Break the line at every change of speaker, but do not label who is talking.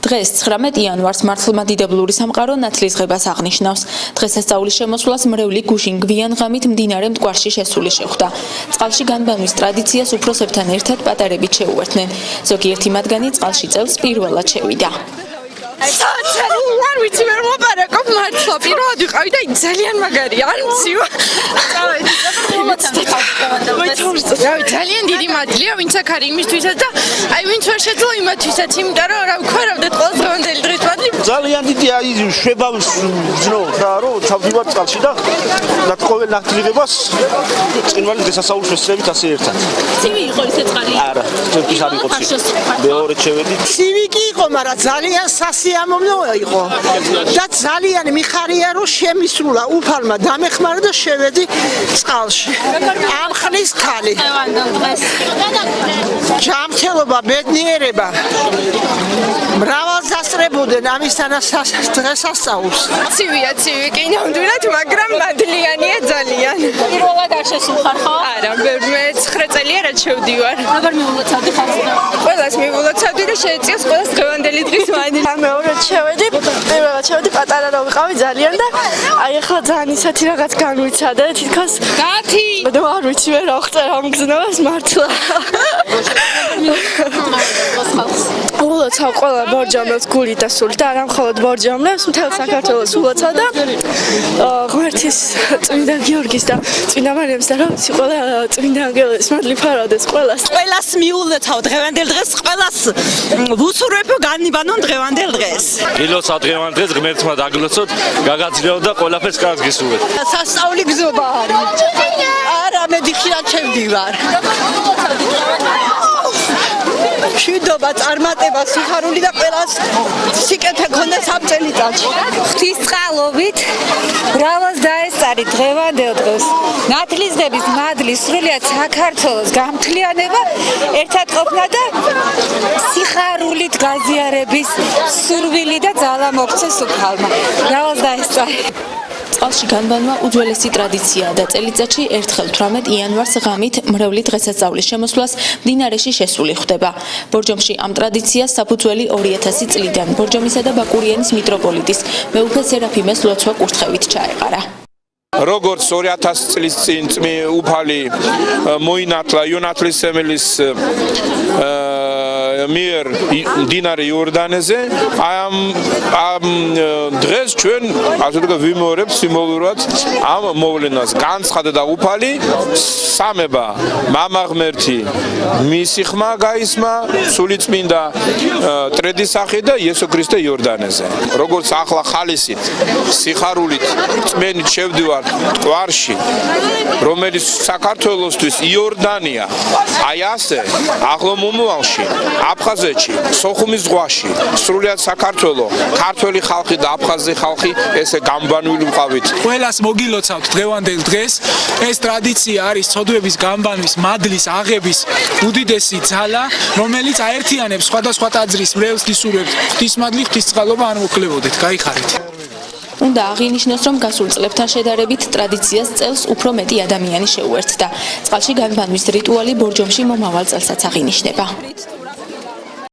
დღეს 19 იანვარს მართლმადიდებლური სამყარო ნათლისღებას აღნიშნავს. დღესასწაულის შემოსვლას მრევლი გუშინ გვიან ღამით მდინარე მტკვარში შესული შეხვდა. წყალში განბანვის ტრადიციას უფროსებთან ერთად პატარებით შეუერთდნენ. ზოგიერთი მათგანი წყალში წელს პირველად შევიდა.
არ ვიცი ვერ მოპარაკობ მართლა პირველად ვიყავი და ძალიან მაგარია არ მცივა ძალიან დიდი მადლია ვინც აქ არის იმისთვისაც და აი ვინც ვერ შეძლო იმათვისაც იმიტომ რომ რა ვქარავდეთ ყოველ დღევანდელი დღის მადლი
ძალიან დიდი აი შვებავს ვზნოთ რა რომ თავდივარ წყალში და ყოველ ნახტირებას წინვალი დღესასწაულის შესწრებით ასე ერთად
ცივი იყო ისე წყალი
არა თეთრ არ იყო მეორე შევედი
ცივი კი იყო მაგრამ ძალიან სასიამოვნო იყო და ძალიან მიხარია რომ შემისრულა უფალმა დამეხმარა და შევედი წყალში ამ ხნის ხალი ჯანმრთელობა ბედნიერება მრავალ დასწრებოდნენ ამისთანა დღესასწაულს
ცივია კი ნამდვილად მაგრამ მადლიანია ძალიან
პირველად არ შესულხარ ხო
არა მე 9 წელია რაც შევდივარ
როგორ მიულოცავდი ხალხს
ყველას მიულოცავდი და შეეწიოს ყველას დღევანდელი დღის მადლი მეორად შევედი პირველად შევედი პატარა რო ვიყავი ძალიან და აი ახლა ძალიან ისეთი რაღაც განვიცადე თითქოს გათი არ ვიცი მე რა ხდება ამ გზნობას მართლა ულოცავ ყველა ბორჯომლებს გული და სული და არა მხოლოდ ბორჯომლებს მთელ საქართველოს ულოცავ და ღმერთის წმინდა გიორგის და წმინდა მარიამის და რა ვიცი ყველა წმინდა ანგელების მადლი ფარავდეს ყველას
მიულოცავ დღევანდელ დღეს ყველას ვუსურვებ განიბანონ დღევანდელ დღეს
გილოცავ დღევანდელ დღეს ღმერთმა დაგილოცოთ გაგაძლევთ და ყველაფერს კარგს გისურვებთ
სასწაული გზობა არის არა მე ხშირად შევდივარ მშვიდობა წარმატება სიხარული და ყველას სიკეთე გქონდეს ამ წელიწადში
ღვთისწყალობით ბრავოს დაესწარი დღევანდელ დღეს ნათლისღების მადლი სრულიად საქართველოს გამთლიანება ერთად ყოფნა და სიხარულით გაზიარების სურვილი და ძალა მოგცეს უფალმა ბრავოს დაესწარი
წყალში განბანვა უძველესი ტრადიციაა და წელიწადში ერთხელ 18 იანვარს ღამით მრევლი დღესასწაულის შემოსვლას მდინარეში შესული ხდება. ბორჯომში ამ ტრადიციას საფუძველი 2000 წლიდან ბორჯომისა და ბაკურიანის მიტროპოლიტის მეუფე სერაფიმეს ლოცვა კურთხევით ჩაეყარა.
როგორც 2000 წლის წინ უფალი მოინათლა იუნათლისმელის მიერ მდინარე იორდანეზე ამ დღეს ჩვენ ასე ვთქვათ ვიმეორებთ სიმბოლურად ამ მოვლენას განცხადა უფალი სამება მამა ღმერთი მისი ხმა გაისმა სულიწმინდა ტრედის სახით და იესო ქრისტე იორდანეზე როგორც ახლა ხალისით სიხარულით წმენით შევდივარ მტკვარში რომელიც საქართველოსთვის იორდანია აი ასე ახლო მომავალში აფხაზეთში, სოხუმის ზღვაში, სრულიად საქართველო, ქართველი ხალხი და აფხაზი ხალხი ესე გამბანვილი ვყავით.
ყველას მოგილოცავთ დღევანდელ დღეს. ეს ტრადიცია არის ცოდვების გამბანვის, მადლის აღების უდიდესი ძალა, რომელიც აერთიანებს სხვადასხვა ტაძრის მრევლს გისურვებთ. ღვთისმადლი, ღვთისწყალობა არ მოკლებოდეთ. გაიხარეთ.
უნდა აღინიშნოს, რომ გასულ წლებთან შედარებით ტრადიციას წელს უფრო მეტი ადამიანი შეუერთდა. წყალში განბანვის რიტუალი ბორჯომში მომავალ წელსაც აღინიშნება.